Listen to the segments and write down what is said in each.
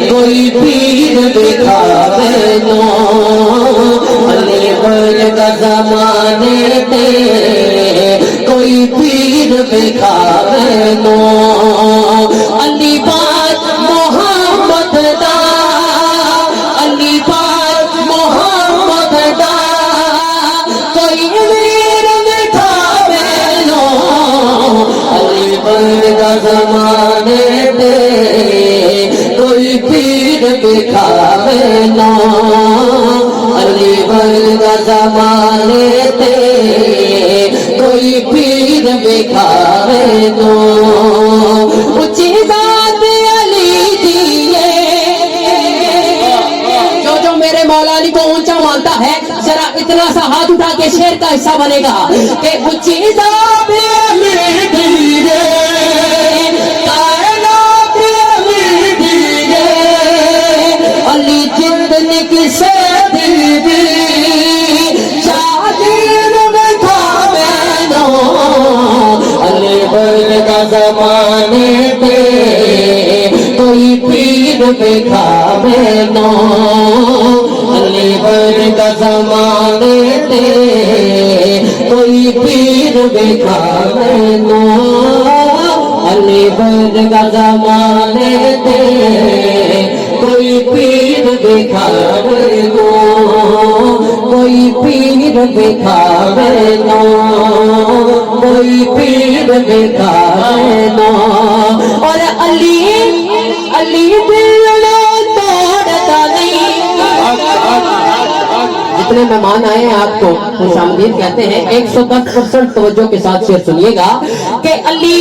کوئی پیر دکھاوے نو علی بر کا زمانے تے کوئی پیر دکھاوے نو علی پاک محمد دا علی پاک محمد دا کوئی پیر دکھاوے نو علی بر کا زمانے تے کوئی پیر دکھاوے نو علی بر کا زمانے تے کوئی پیر دکھاوے نو اونچی ذات علی دیے جو میرے مولا علی کو اونچا مانتا ہے ذرا اتنا سا ہاتھ اٹھا کے شعر کا حصہ بنے گا کہ اونچی ذات علی دیے علی جتنی کسے دیوی شادین بکھاوے نو علی بر کا زمانے تے کوئی پیر دکھاوے نو علی بر کا زمانے تے کوئی پیر دکھاوے نو علی بر کا زمانے تے کوئی پیر دکھاوے نو کوئی پیر دکھاوے نو کوئی پیر دکھاوے نو اور علی دل توڑتا نہیں جتنے مہمان آئے ہیں آپ کو خوش آمدید کہتے ہیں 110% توجہ کے ساتھ شعر سنیے گا کہ علی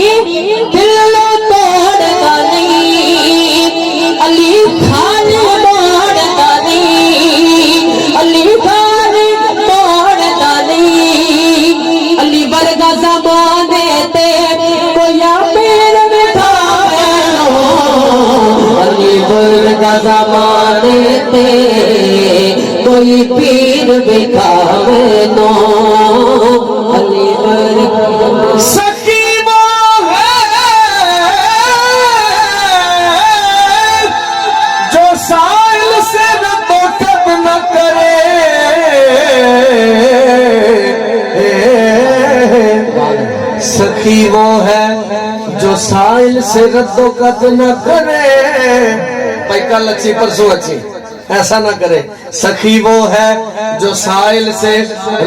دل توڑتا نہیں علی خالی توڑتا نہیں علی خالی توڑتا نہیں علی ورگا زمانے تے کوئی پیر دکھاوے نو علی ورگا زمانے تے کوئی پیر دکھاوے نو علی ورگا سکینہ سائل سے تو کب نہ کرے سخی وہ ہے جو سائل سے رد و قد نہ کرے بھائی کل اچھی پرسوں اچھی ایسا نہ کرے سخی وہ ہے جو سائل سے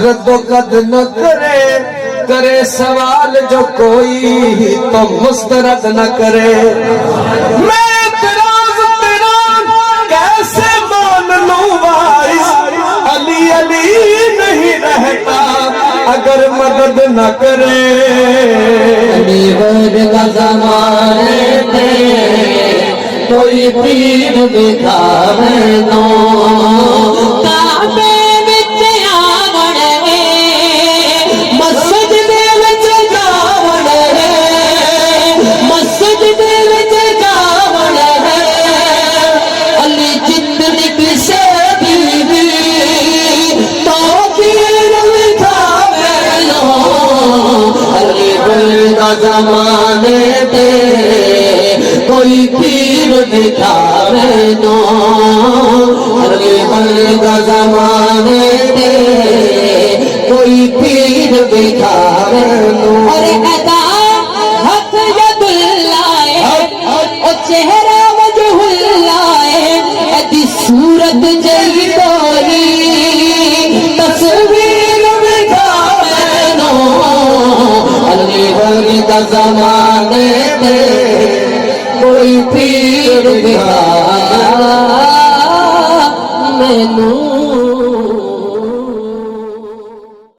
رد و قد نہ کرے سوال جو کوئی تو مسترد نہ کرے میں کیسے مان لوں وائس علی علی نہیں رہتا اگر مدد نہ کرے علی بر کا زمانے تے کوئی پیر دکھاوے نو کعبے وچ آوڑ مسجد دے وچ جاوڑ مسجد دے وچ جاوڑ علی جتنی کسے دیوی تو پیر دکھاوے نو علی بر کا زمانے تے کوئی پیر دکھاوے نو علی بر کا زمانے تے کوئی پیر دکھاوے نو ارے ادا حق ید اللہ او چہرہ وجہ اللہ ادی صورت جئی کوئی تصویر دکھاوے نو علی بر کا زمانے تے کوئی پیر دکھاوے نو